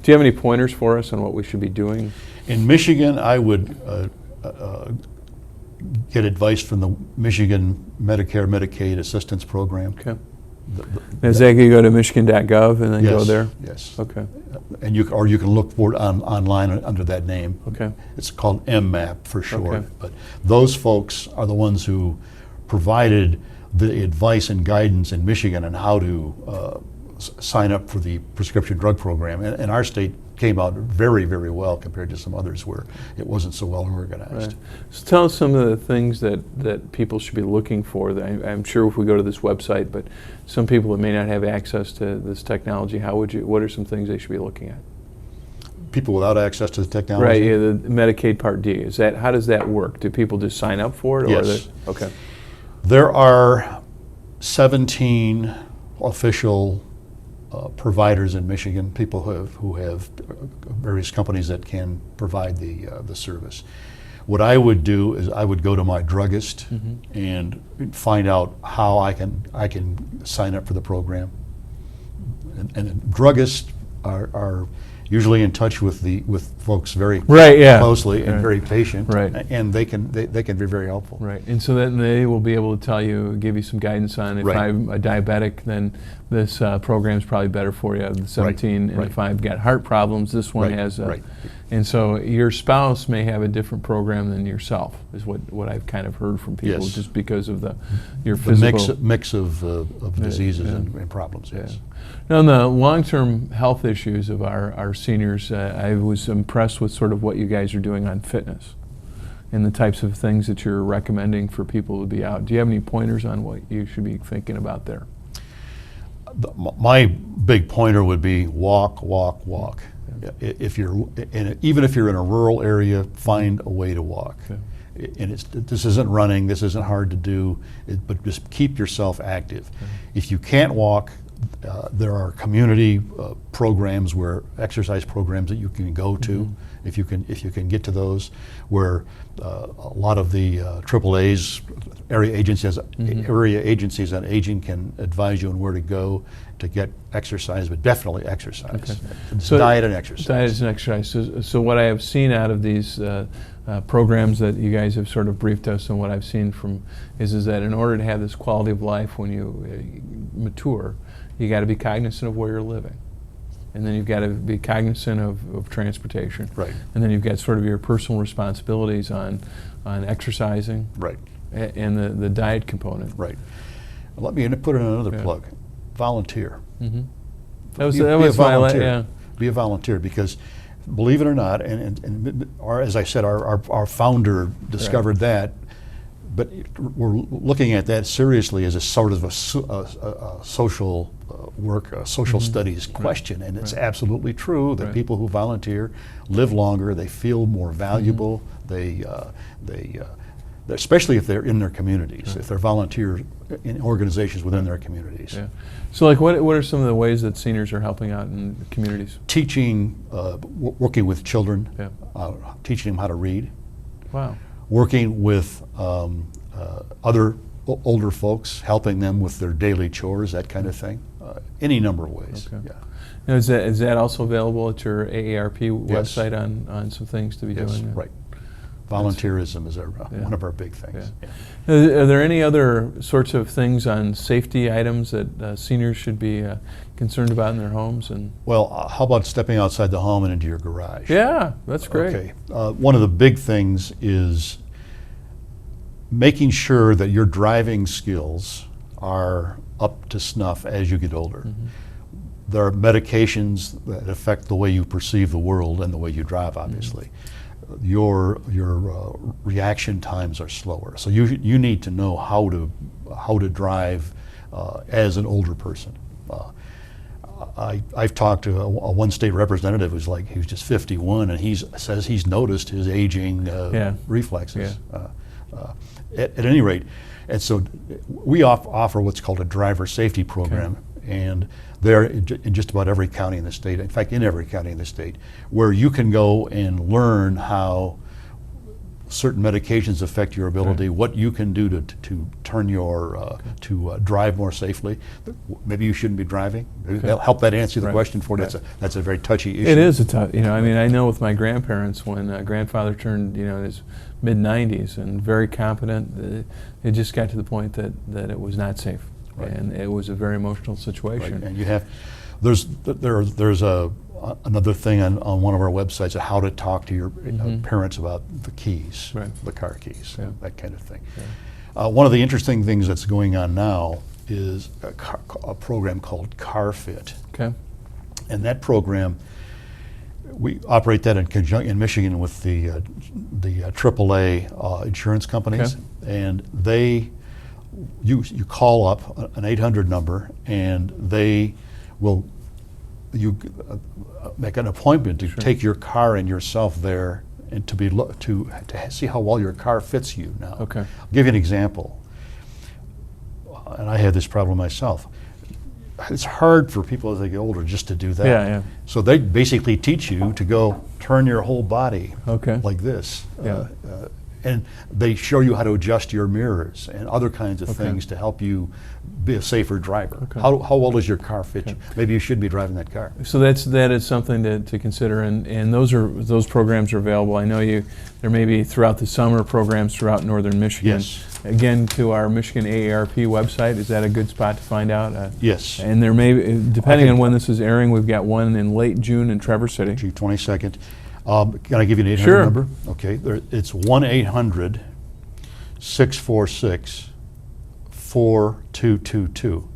Do you have any pointers for us on what we should be doing? In Michigan, I would get advice from the Michigan Medicare Medicaid Assistance Program. Okay. Is that you go to michigan.gov and then yes, go there? Yes. Okay. And you can look for it online under that name. Okay. It's called MMAP for short. Okay. But those folks are the ones who provided the advice and guidance in Michigan on how to sign up for the prescription drug program. And our state came out very, very well compared to some others where it wasn't so well organized. Right. So tell us some of the things that people should be looking for. I'm sure if we go to this website, but some people that may not have access to this technology, what are some things they should be looking at? People without access to the technology? Right, yeah, the Medicaid Part D. How does that work? Do people just sign up for it? Yes. Okay. There are 17 official providers in Michigan, people who have various companies that can provide the service. What I would do is I would go to my druggist and find out how I can sign up for the program. And druggists are usually in touch with folks very closely and very patient, and they can be very helpful. Right, and so then they will be able to give you some guidance on if I'm a diabetic, then this program is probably better for you. The 17, and if I've got heart problems, this one has. And so your spouse may have a different program than yourself, is what I've kind of heard from people, just because of your physical mix of diseases and problems. Yes. Now, on the long-term health issues of our seniors, I was impressed with sort of what you guys are doing on fitness and the types of things that you're recommending for people to be out. Do you have any pointers on what you should be thinking about there? My big pointer would be walk, walk, walk. Even if you're in a rural area, find a way to walk. And this isn't running, this isn't hard to do, but just keep yourself active. If you can't walk, there are community programs, exercise programs that you can go to, if you can get to those, where a lot of the AAA's area agencies on aging can advise you on where to go to get exercise, but definitely exercise. So diet and exercise. Diet and exercise. So what I have seen out of these programs that you guys have sort of briefed us on, what I've seen from is that in order to have this quality of life when you mature, you got to be cognizant of where you're living. And then you've got to be cognizant of transportation. Right. And then you've got sort of your personal responsibilities on exercising. Right. And the diet component. Right. Let me put in another plug. Volunteer. That was volunteer. Yeah. Be a volunteer, because believe it or not, and as I said, our founder discovered that, but we're looking at that seriously as a sort of a social work, a social studies question, and it's absolutely true that people who volunteer live longer, they feel more valuable, they especially if they're in their communities, if they're volunteers in organizations within their communities. Yeah. So like what are some of the ways that seniors are helping out in the communities? Teaching, working with children, teaching them how to read. Wow. Working with other older folks, helping them with their daily chores, that kind of thing. Any number of ways. Okay. Yeah. Now, is that also available at your AARP website on some things to be doing? Right. Volunteerism is one of our big things. Yeah. Are there any other sorts of things on safety items that seniors should be concerned about in their homes? Well, how about stepping outside the home and into your garage? Yeah, that's great. Okay. One of the big things is making sure that your driving skills are up to snuff as you get older. There are medications that affect the way you perceive the world and the way you drive, obviously. Your reaction times are slower, so you need to know how to drive as an older person. I've talked to a one state representative who's just 51, and he says he's noticed his aging reflexes. At any rate, and so we offer what's called a driver safety program, and they're in just about every county in the state, in fact in every county in the state, where you can go and learn how certain medications affect your ability, what you can do to turn your to drive more safely. Maybe you shouldn't be driving. They'll help that answer the question for you. That's a very touchy issue. It is a tough. I mean, I know with my grandparents, when grandfather turned in his mid-90s and very competent, it just got to the point that it was not safe, and it was a very emotional situation. And you have there's another thing on one of our websites of how to talk to your parents about the keys, the car keys, that kind of thing. One of the interesting things that's going on now is a program called CarFit. Okay. And that program, we operate that in conjunction in Michigan with the AAA insurance companies, and you call up an 800 number, and they will make an appointment to take your car and yourself there, and to see how well your car fits you now. Okay. I'll give you an example, and I had this problem myself. It's hard for people as they get older just to do that. So they basically teach you to go turn your whole body like this. And they show you how to adjust your mirrors and other kinds of things to help you be a safer driver. How well does your car fit you? Maybe you should be driving that car. So that is something to consider, and those programs are available. I know there may be throughout the summer programs throughout northern Michigan. Yes. Again, to our Michigan AARP website, is that a good spot to find out? Yes. And there may be, depending on when this is airing, we've got one in late June in Traverse City. June 22nd. Can I give you an 800 number? Okay, it's 1-800-646-4222.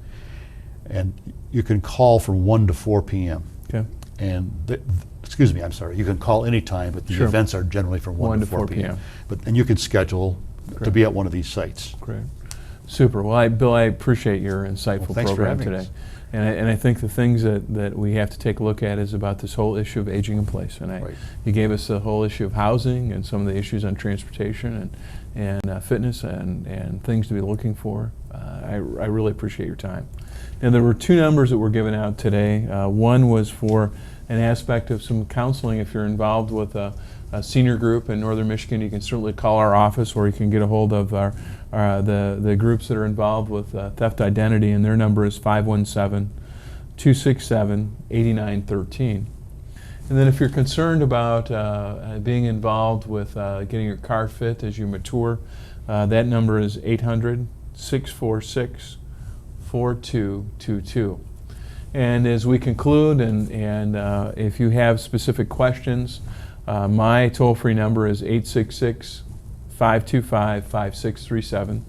And you can call from 1 to 4 p.m. Okay. And excuse me, I'm sorry, you can call anytime, but the events are generally from 1 to 4 p.m. And you can schedule to be at one of these sites. Great. Super. Well, Bill, I appreciate your insightful program today. And I think the things that we have to take a look at is about this whole issue of aging in place. And you gave us the whole issue of housing and some of the issues on transportation and fitness and things to be looking for. I really appreciate your time. And there were two numbers that were given out today. One was for an aspect of some counseling. If you're involved with a senior group in northern Michigan, you can certainly call our office, or you can get a hold of the groups that are involved with theft identity, and their number is 517-267-8913. And then if you're concerned about being involved with getting your car fit as you mature, that number is 800-646-4222. And as we conclude, and if you have specific questions, my toll-free number is 866-525-5637,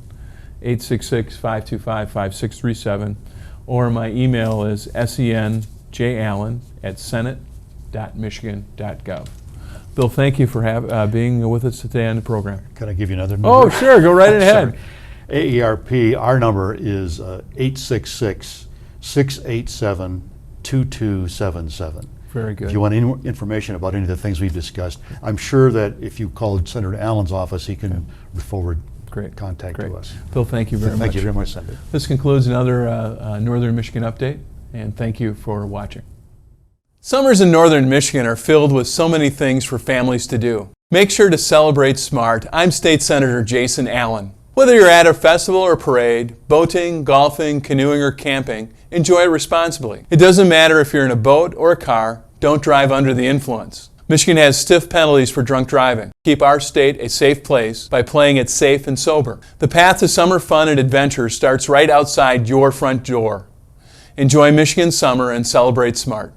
866-525-5637, or my email is senjallen@senate.michigan.gov. Bill, thank you for being with us today on the program. Can I give you another number? Oh, sure. Go right ahead. AARP, our number is 866-687-2277. Very good. If you want any more information about any of the things we've discussed, I'm sure that if you called Senator Allen's office, he can forward contact to us. Bill, thank you very much. Thank you very much, Senator. This concludes another Northern Michigan Update, and thank you for watching. Summers in Northern Michigan are filled with so many things for families to do. Make sure to celebrate smart. I'm State Senator Jason Allen. Whether you're at a festival or parade, boating, golfing, canoeing, or camping, enjoy it responsibly. It doesn't matter if you're in a boat or a car, don't drive under the influence. Michigan has stiff penalties for drunk driving. Keep our state a safe place by playing it safe and sober. The path to summer fun and adventure starts right outside your front door. Enjoy Michigan summer and celebrate smart.